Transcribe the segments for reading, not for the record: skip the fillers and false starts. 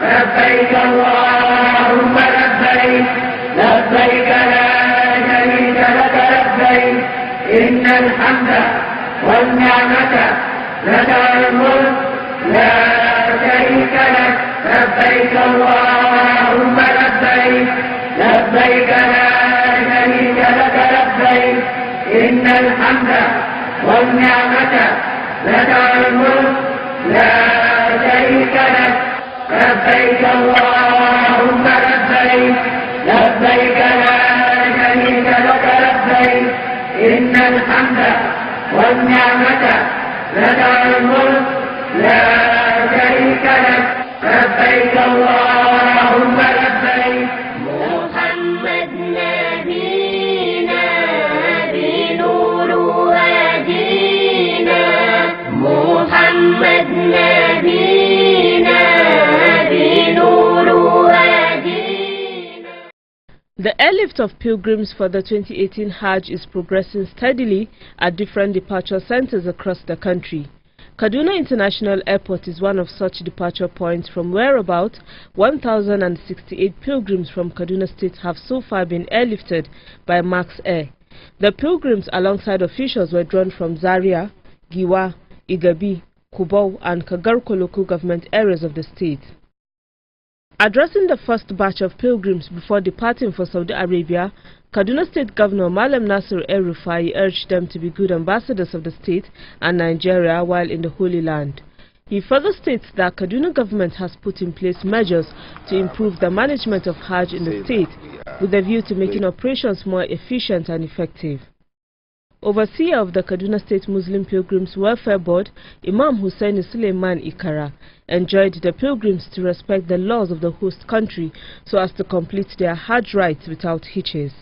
لبيك اللهم لبيك لبيك لا شريك لك لبيك إن الحمد والنعمة لك الملك لا شريك لك لبيك اللهم لبيك لبيك لا شريك لك لبيك إن الحمد والنعمة لك الملك لا شريك لك لبيك اللهم لبيك لبيك لا شريك لك لبيك إن الحمد والنعمة لك الملك لا شريك لك لبيك اللهم لبيك. محمد نبينا بنور هدينا محمد نبينا بنور هدينا. The airlift of pilgrims for the 2018 Hajj is progressing steadily at different departure centers across the country. Kaduna International Airport is one of such departure points, from where about 1,068 pilgrims from Kaduna State have so far been airlifted by Max Air. The pilgrims, alongside officials, were drawn from Zaria, Giwa, Igabi, Kubau and Kagarko local government areas of the state. Addressing the first batch of pilgrims before departing for Saudi Arabia, Kaduna State Governor Malam Nasir El-Rufai urged them to be good ambassadors of the state and Nigeria while in the Holy Land. He further states that Kaduna government has put in place measures to improve the management of Hajj in the state with a view to making operations more efficient and effective. Overseer of the Kaduna State Muslim Pilgrims Welfare Board, Imam Hussein Suleiman Ikara, enjoined the pilgrims to respect the laws of the host country so as to complete their Hajj rites without hitches.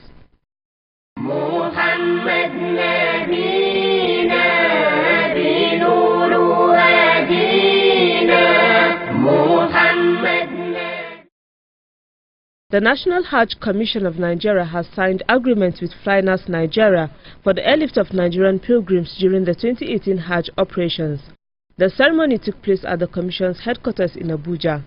محمد نبينا بنور هدينا محمد. The National Hajj Commission of Nigeria has signed agreements with Flynas Nigeria for the airlift of Nigerian pilgrims during the 2018 Hajj operations. The ceremony took place at the Commission's headquarters in Abuja.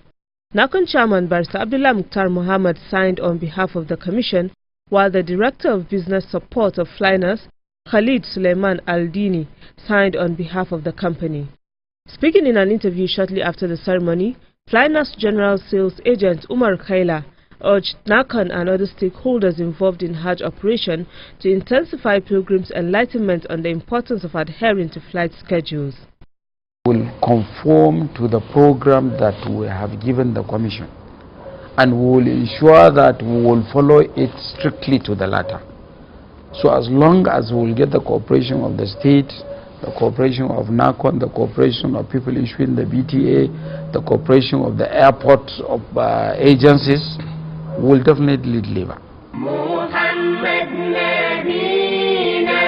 NAHCON Chairman Barrister Abdullah Mukhtar Muhammad signed on behalf of the Commission, while the Director of Business Support of Flynas, Khalid Suleiman Al-Dini, signed on behalf of the company. Speaking in an interview shortly after the ceremony, Flynas General Sales Agent Umar Khaila urged NAHCON and other stakeholders involved in Hajj operation to intensify pilgrims' enlightenment on the importance of adhering to flight schedules. We will conform to the program that we have given the Commission, and we will ensure that we will follow it strictly to the letter. So as long as we will get the cooperation of the state, the cooperation of NAHCON, the cooperation of people issuing the BTA, the cooperation of the airport of agencies, we will definitely deliver. محمد نبينا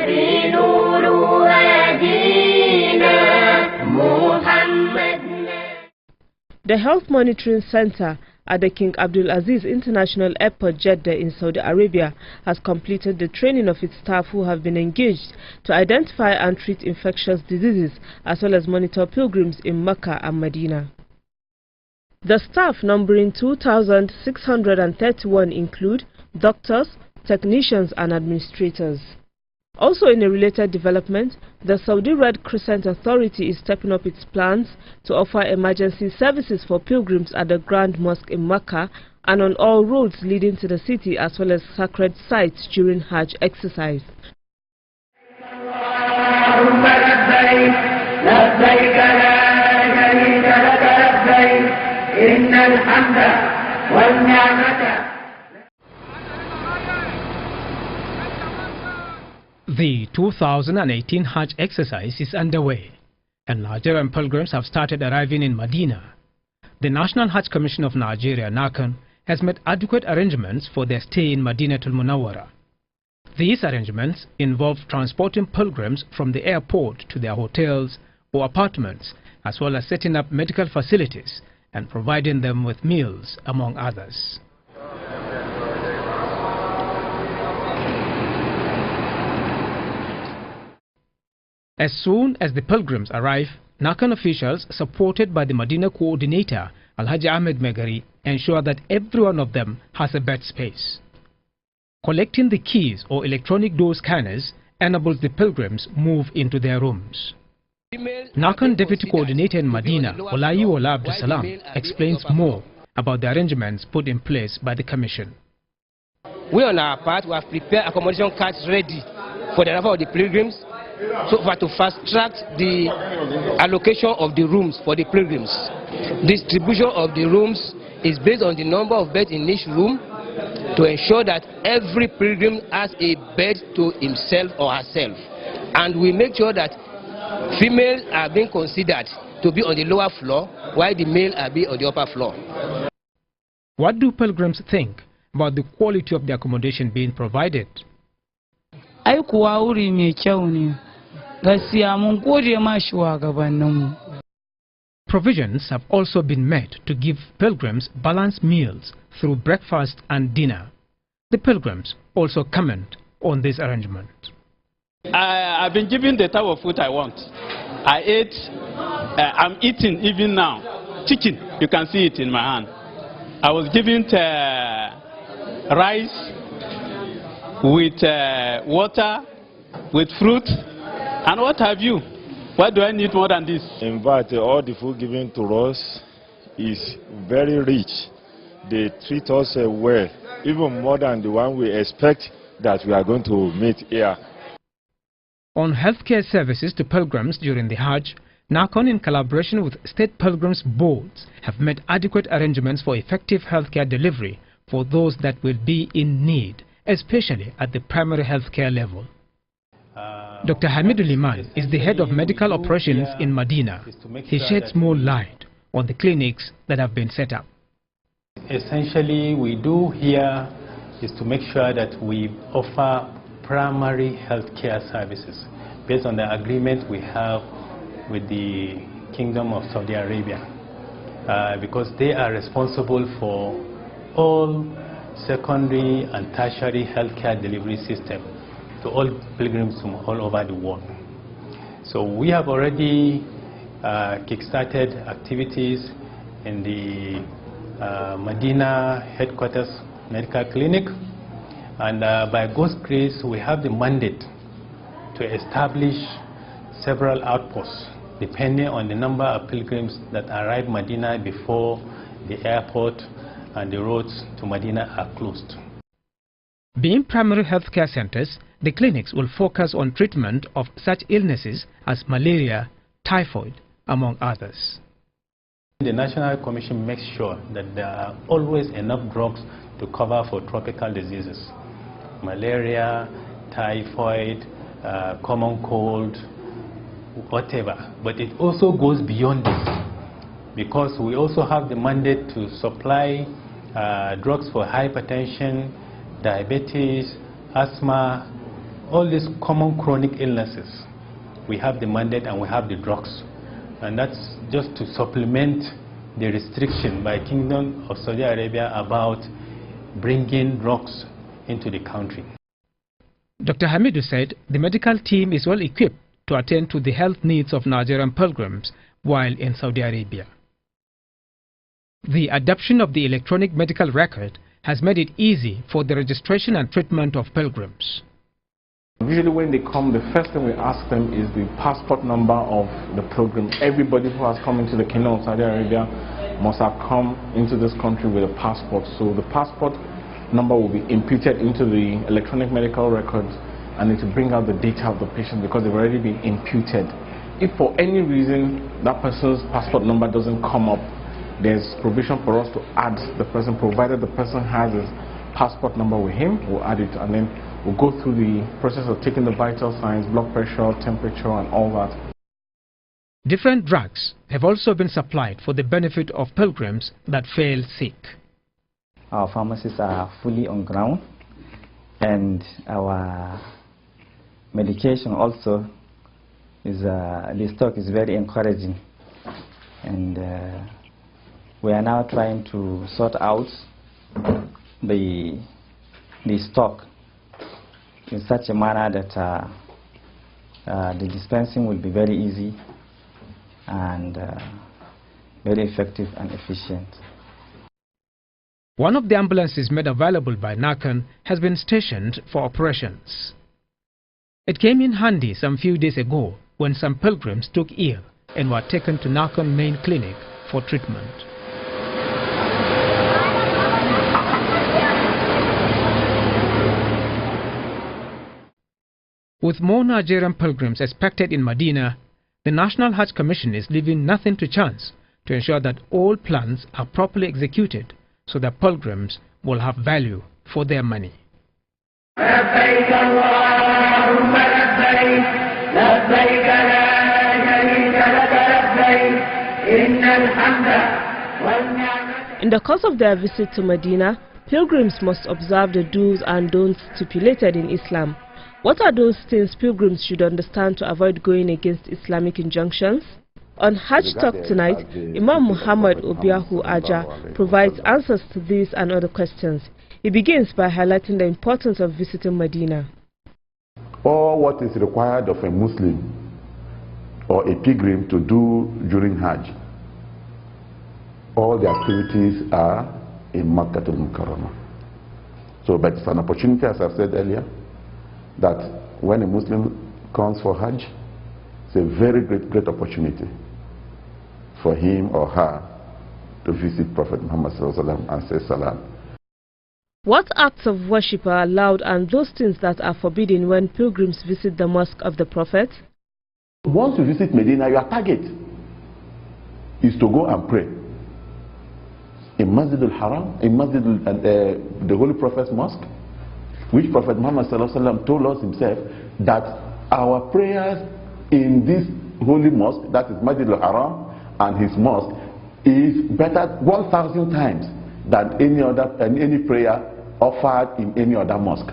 بنور هدينا محمد. The Health Monitoring Center at the King Abdulaziz International Airport, Jeddah in Saudi Arabia has completed the training of its staff who have been engaged to identify and treat infectious diseases as well as monitor pilgrims in Mecca and Medina. The staff, numbering 2,631, include doctors, technicians and administrators. Also, in a related development, the Saudi Red Crescent Authority is stepping up its plans to offer emergency services for pilgrims at the Grand Mosque in Mecca and on all roads leading to the city as well as sacred sites during Hajj exercise. The 2018 Hajj exercise is underway, and Nigerian pilgrims have started arriving in Medina. The National Hajj Commission of Nigeria, NAHCON, has made adequate arrangements for their stay in Madinatul Munawwara. These arrangements involve transporting pilgrims from the airport to their hotels or apartments, as well as setting up medical facilities and providing them with meals, among others. As soon as the pilgrims arrive, NAHCON officials, supported by the Medina coordinator, Alhaji Ahmed Megari, ensure that every one of them has a bed space. Collecting the keys or electronic door scanners enables the pilgrims move into their rooms. NAHCON Deputy Coordinator in Medina, Olayiwola Abdusalam, explains more about the arrangements put in place by the Commission. We on our part, we have prepared accommodation cards ready for the arrival of the pilgrims, so far to fast-track the allocation of the rooms for the pilgrims. Distribution of the rooms is based on the number of beds in each room to ensure that every pilgrim has a bed to himself or herself. And we make sure that females are being considered to be on the lower floor, while the male are being on the upper floor. What do pilgrims think about the quality of the accommodation being provided? Provisions have also been made to give pilgrims balanced meals through breakfast and dinner. The pilgrims also comment on this arrangement. I've been given the type of food I want. I ate, I'm eating even now, chicken. You can see it in my hand. I was given rice with water, with fruit, and what have you. Why do I need more than this? In fact, all the food given to us is very rich. They treat us well, even more than the one we expect that we are going to meet here. On healthcare services to pilgrims during the Hajj, NAHCON, in collaboration with state pilgrims boards, have made adequate arrangements for effective healthcare delivery for those that will be in need, especially at the primary healthcare level. Dr. Hamidul Iman is the head of medical operations in Medina. He sheds more light on the clinics that have been set up. Essentially, we do here is to make sure that we offer primary healthcare services based on the agreement we have with the Kingdom of Saudi Arabia, because they are responsible for all secondary and tertiary healthcare delivery system to all pilgrims from all over the world. So we have already kick-started activities in the Medina headquarters medical clinic, and by God's grace we have the mandate to establish several outposts depending on the number of pilgrims that arrive Medina before the airport and the roads to Medina are closed. Being primary healthcare centers, the clinics will focus on treatment of such illnesses as malaria, typhoid, among others. The National Commission makes sure that there are always enough drugs to cover for tropical diseases, malaria, typhoid, common cold, whatever. But it also goes beyond this, because we also have the mandate to supply drugs for hypertension, diabetes, asthma, all these common chronic illnesses. We have the mandate and we have the drugs. And that's just to supplement the restriction by Kingdom of Saudi Arabia about bringing drugs into the country. Dr. Hamidu said the medical team is well equipped to attend to the health needs of Nigerian pilgrims while in Saudi Arabia. The adoption of the electronic medical record has made it easy for the registration and treatment of pilgrims. Usually when they come, the first thing we ask them is the passport number of the pilgrim. Everybody who has come into the Kingdom of Saudi Arabia must have come into this country with a passport. So the passport number will be imputed into the electronic medical records, and it will bring out the data of the patient because they've already been imputed. If for any reason that person's passport number doesn't come up, there's provision for us to add the person, provided the person has his passport number with him, we'll add it, and then we'll go through the process of taking the vital signs, blood pressure, temperature, and all that. Different drugs have also been supplied for the benefit of pilgrims that fell sick. Our pharmacies are fully on ground, and our medication also is, the stock is very encouraging, and we are now trying to sort out the stock in such a manner that the dispensing will be very easy, and very effective and efficient. One of the ambulances made available by NAHCON has been stationed for operations. It came in handy some few days ago when some pilgrims took ill and were taken to NAHCON main clinic for treatment. With more Nigerian pilgrims expected in Medina, the National Hajj Commission is leaving nothing to chance to ensure that all plans are properly executed so that pilgrims will have value for their money. In the course of their visit to Medina, pilgrims must observe the do's and don'ts stipulated in Islam. What are those things pilgrims should understand to avoid going against Islamic injunctions? On Hajj Talk tonight, Imam Muhammad Obiahu Aja provides answers to these and other questions. He begins by highlighting the importance of visiting Medina. All what is required of a Muslim or a pilgrim to do during Hajj, all the activities are in Makkah al-Mukarramah. So, but it's an opportunity, as I've said earlier, that when a Muslim comes for Hajj, it's a very great opportunity for him or her to visit Prophet Muhammad and say salam. What acts of worship are allowed and those things that are forbidden when pilgrims visit the mosque of the Prophet? Once you visit Medina, your target is to go and pray in Masjid al-Haram, in the Holy Prophet's mosque, which Prophet Muhammad told us himself that our prayers in this holy mosque, that is Masjid al-Haram and his mosque, is better 1,000 times than any prayer offered in any other mosque.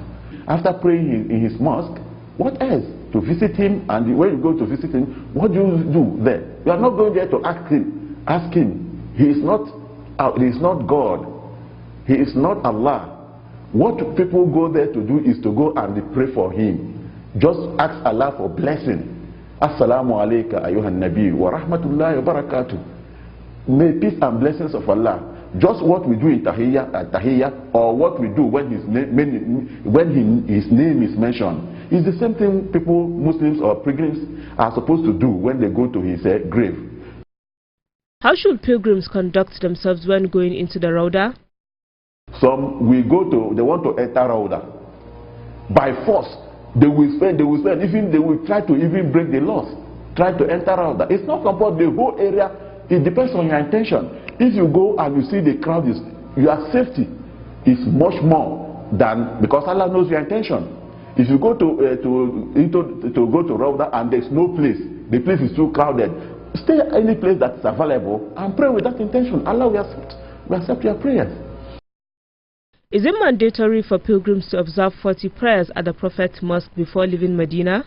After praying in his mosque, what else? To visit him, and when you go to visit him, what do you do there? You are not going there to ask him. He is not God. He is not Allah. What people go there to do is to go and pray for him. Just ask Allah for blessing. Assalamu alayka ayyuhan nabi wa rahmatullahi wa barakatuh. May peace and blessings of Allah. Just what we do in Tahiyyah, or what we do when his name is mentioned, is the same thing people, Muslims or pilgrims, are supposed to do when they go to his grave. How should pilgrims conduct themselves when going into the Rauda? Some will they want to enter Rauda. By force, they will spend, even they will try to even break the laws, try to enter Rauda. It's not about the whole area, it depends on your intention. If you go and you see the crowd, your safety is much more than, because Allah knows your intention. If you go to go to Rauda and there's no place, the place is too crowded, stay any place that is available and pray with that intention. Allah will accept your prayers. Is it mandatory for pilgrims to observe 40 prayers at the Prophet's mosque before leaving Medina?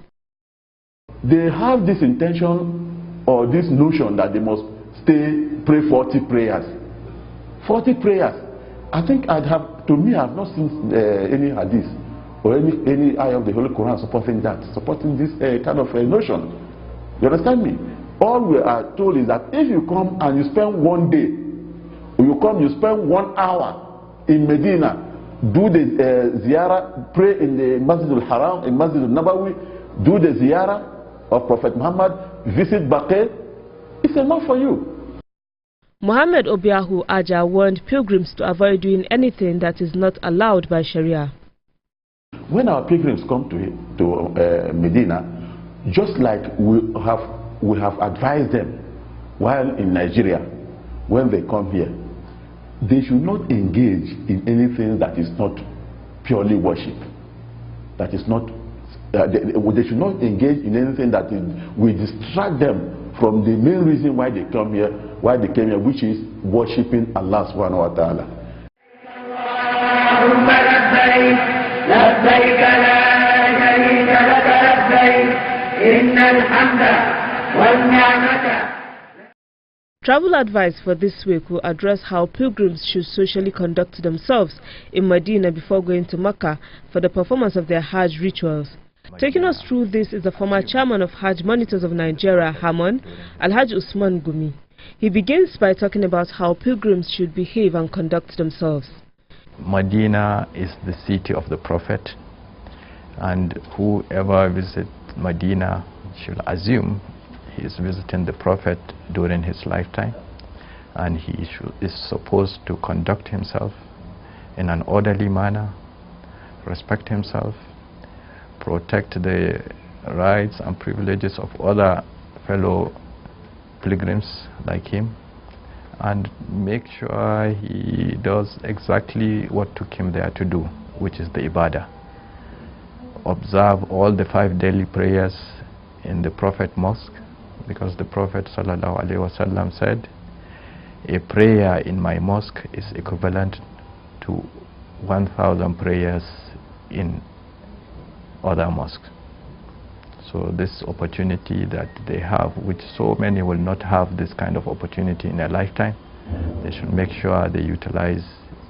They have this intention or this notion that they must pray 40 prayers. 40 prayers. I think I have not seen any hadith or any ayah of the Holy Quran supporting this kind of notion. You understand me? All we are told is that if you come and you spend one day, you spend 1 hour in Medina, do the ziyarah, pray in the Masjid al-Haram, in Masjid al-Nabawi, do the ziyarah of Prophet Muhammad, visit Baqir, it's enough for you. Muhammad Obiahu Aja warned pilgrims to avoid doing anything that is not allowed by Sharia. When our pilgrims come to Medina, just like we have advised them while in Nigeria, when they come here, they should not engage in anything that is not purely worship. That is not, they should not engage in anything that will distract them from the main reason why they came here, which is worshipping Allah subhanahu wa ta'ala. Travel advice for this week will address how pilgrims should socially conduct themselves in Medina before going to Mecca for the performance of their Hajj rituals. Taking us through this is the former chairman of Hajj Monitors of Nigeria, NAHCON, Alhaji Usman Gumi. He begins by talking about how pilgrims should behave and conduct themselves. Medina is the city of the Prophet, and whoever visits Medina should assume he is visiting the Prophet during his lifetime, and he is supposed to conduct himself in an orderly manner, respect himself, protect the rights and privileges of other fellow pilgrims like him, and make sure he does exactly what took him there to do, which is the ibadah. Observe all the 5 daily prayers in the Prophet Mosque, because the Prophet ﷺ said, a prayer in my mosque is equivalent to 1,000 prayers in other mosques. So this opportunity that they have, which so many will not have this kind of opportunity in their lifetime, they should make sure they utilize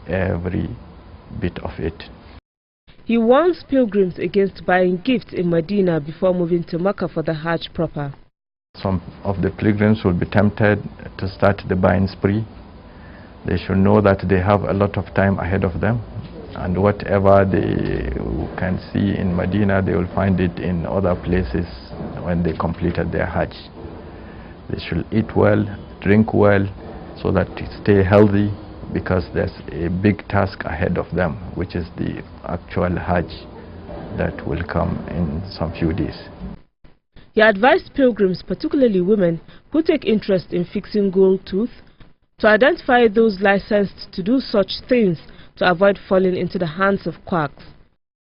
every bit of it. He warns pilgrims against buying gifts in Medina before moving to Mecca for the Hajj proper. Some of the pilgrims will be tempted to start the buying spree. They should know that they have a lot of time ahead of them, and whatever they can see in Medina, they will find it in other places when they completed their Hajj. They should eat well, drink well, so that they stay healthy, because there's a big task ahead of them, which is the actual Hajj that will come in some few days. He advised pilgrims, particularly women who take interest in fixing gold tooth, to identify those licensed to do such things to avoid falling into the hands of quacks.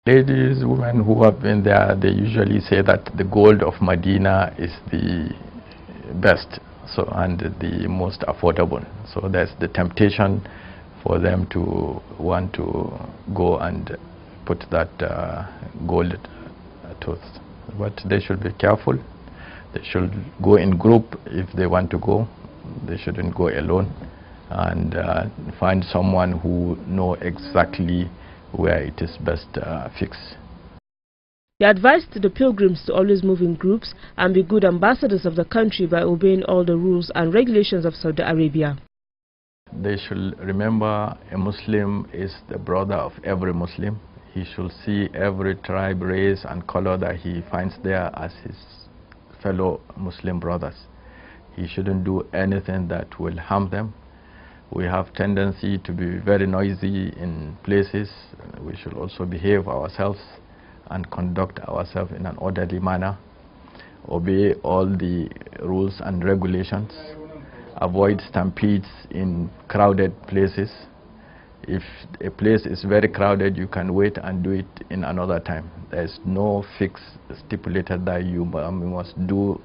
Ladies, women who have been there, they usually say that the gold of Medina is the best, and the most affordable. So there's the temptation for them to want to go and put that gold tooth. But they should be careful. They should go in group if they want to go. They shouldn't go alone, and find someone who know exactly where it is best fixed. He advised the pilgrims to always move in groups and be good ambassadors of the country by obeying all the rules and regulations of Saudi Arabia. They should remember a Muslim is the brother of every Muslim. He should see every tribe, race and color that he finds there as his fellow Muslim brothers. He shouldn't do anything that will harm them. We have tendency to be very noisy in places. We should also behave ourselves and conduct ourselves in an orderly manner. Obey all the rules and regulations. Avoid stampedes in crowded places. If a place is very crowded, you can wait and do it in another time. There is no fix stipulated that you must do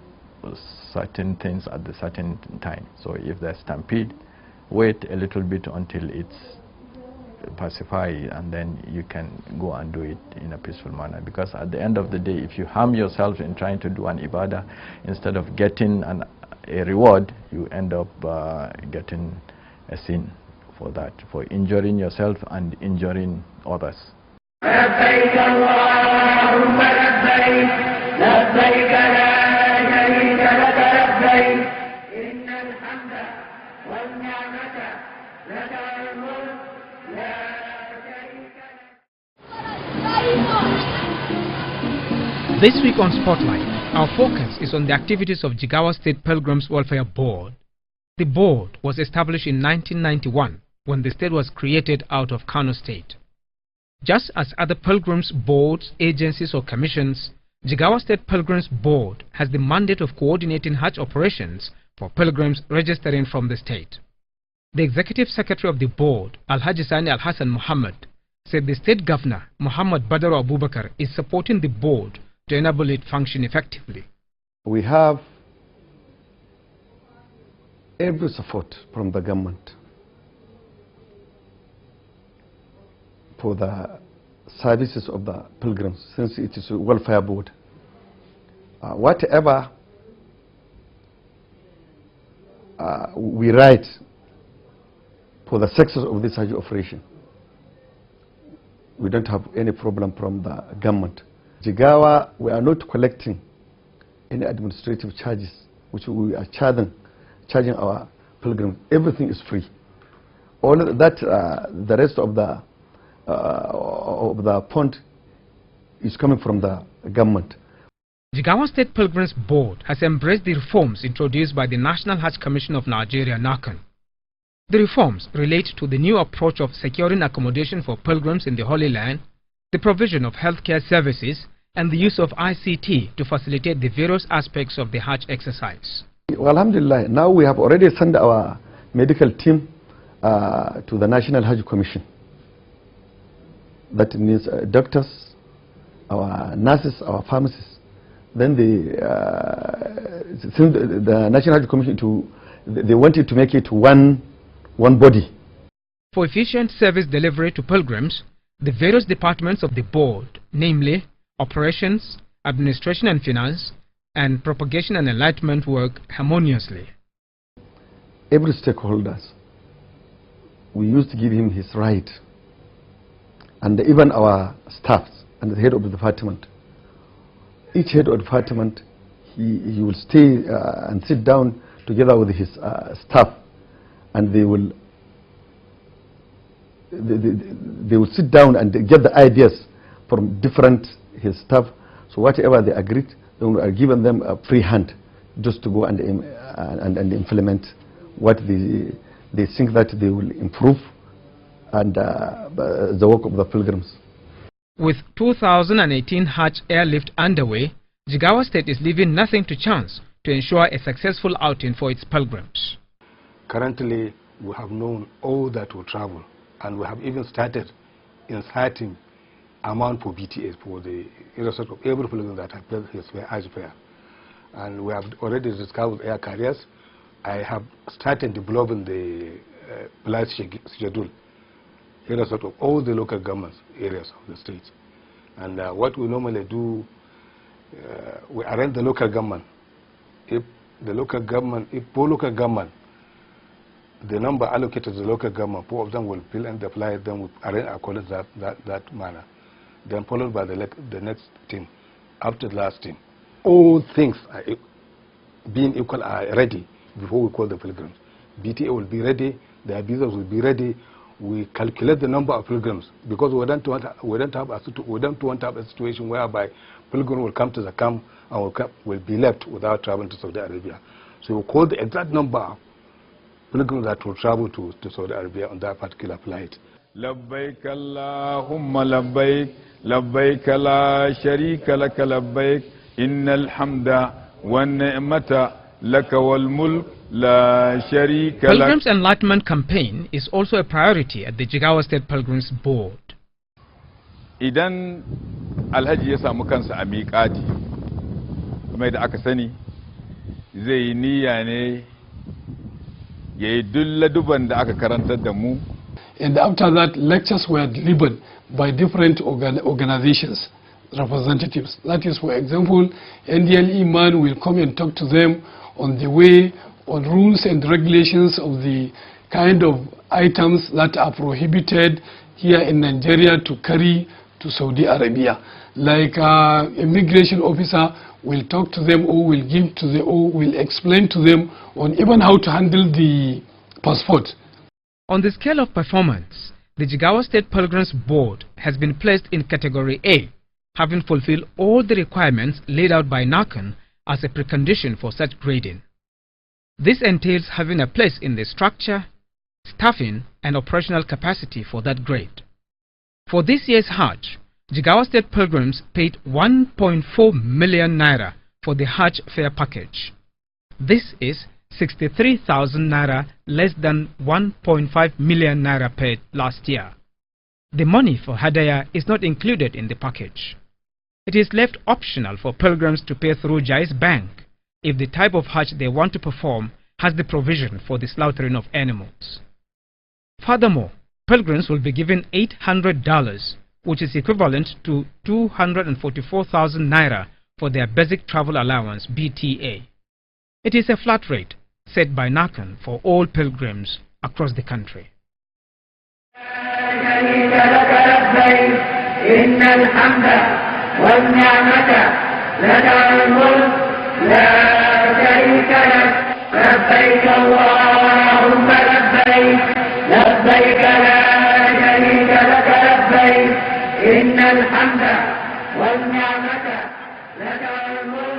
certain things at the certain time. So if there's stampede, wait a little bit until it's pacified, and then you can go and do it in a peaceful manner. Because at the end of the day, if you harm yourself in trying to do an ibadah, instead of getting a reward, you end up getting a sin for that, for injuring yourself and injuring others. لبيك اللهم لبيك لبيك لا شريك لك لبيك إن الحمد والنعمة لك الملك لا شريك لك. This week on Spotlight, our focus is on the activities of Jigawa State Pilgrims Welfare Board. The board was established in 1991 when the state was created out of Kano State. Just as other pilgrims boards, agencies or commissions, Jigawa State Pilgrims Board has the mandate of coordinating Hajj operations for pilgrims registering from the state. The Executive Secretary of the board, Alhaji Sani Al-Hassan Muhammad, said the state governor, Muhammad Badar Abubakar, is supporting the board to enable it function effectively. We have every support from the government for the services of the pilgrims, since it is a welfare board. Whatever we write for the success of this Hajj operation, we don't have any problem from the government. Jigawa, we are not collecting any administrative charges which we are charging our pilgrims. Everything is free. All that, the rest of the fund is coming from the government. Jigawa State Pilgrims Board has embraced the reforms introduced by the National Hajj Commission of Nigeria, NAHCON. The reforms relate to the new approach of securing accommodation for pilgrims in the Holy Land, the provision of healthcare services, and the use of ICT to facilitate the various aspects of the Hajj exercise. Well, Alhamdulillah, now we have already sent our medical team to the National Hajj Commission. That means doctors, our nurses, our pharmacists. Then the National Hajj Commission, they wanted to make it one body. For efficient service delivery to pilgrims, the various departments of the board, namely operations, administration and finance, and propagation and enlightenment, work harmoniously. Every stakeholders, we used to give him his right, and even our staffs and the head of the department. Each head of department, he will stay and sit down together with his staff, and they will sit down and get the ideas from different his staff. So whatever they agreed, they are given them a free hand just to go and implement what they think that they will improve and the work of the pilgrims. With 2018 Hajj airlift underway, Jigawa State is leaving nothing to chance to ensure a successful outing for its pilgrims. Currently, we have known all that will travel, and we have even started inserting amount for BTS for the irrespective of every pilgrim that has paid his Hajj fare. And we have already discussed with air carriers. I have started developing the flight schedule irrespective of all the local government areas of the state. And what we normally do, we arrange the local government. If the local government, the number allocated to the local government, 4 of them will fill and apply, then we arrange according to that manner. Then followed by the next team, after the last team. All things are being equal are ready before we call the pilgrims. BTA will be ready, the visas will be ready. We calculate the number of pilgrims because we don't want to have a situation whereby pilgrims will come to the camp and will be left without traveling to Saudi Arabia. So we call the exact number of pilgrims that will travel to Saudi Arabia on that particular flight. لبيك اللهم لبيك لبيك لا شريك لك لبيك إن الحمد والنعمة لك والملك لا شريك لك. Pilgrims Enlightenment Campaign is also a priority at the Jigawa State Pilgrims Board. Idan Alhaji ya samu kansa a miƙati, kuma da aka sani zai yi niyya ne ya yi dulladuban da aka karantar da mu. And after that, lectures were delivered by different organizations, representatives. That is, for example, NDL Iman will come and talk to them on the way, on rules and regulations of the kind of items that are prohibited here in Nigeria to carry to Saudi Arabia. Like immigration officer will talk to them or will give to them or will explain to them on even how to handle the passport. On the scale of performance, the Jigawa State Pilgrims Board has been placed in Category A, having fulfilled all the requirements laid out by NAHCON as a precondition for such grading. This entails having a place in the structure, staffing, and operational capacity for that grade. For this year's Hajj, Jigawa State Pilgrims paid 1.4 million naira for the Hajj fare package. This is 63,000 naira less than 1.5 million naira paid last year. The money for Hadaya is not included in the package. It is left optional for pilgrims to pay through Jais Bank if the type of Hajj they want to perform has the provision for the slaughtering of animals. Furthermore, pilgrims will be given $800, which is equivalent to 244,000 naira for their basic travel allowance BTA. It is a flat rate set by NAHCON for all pilgrims across the country. والنعمة لك والملك لا شريك لك لبيك اللهم لبيك لبيك لا شريك لك لبيك إن الحمد والنعمة لك والملك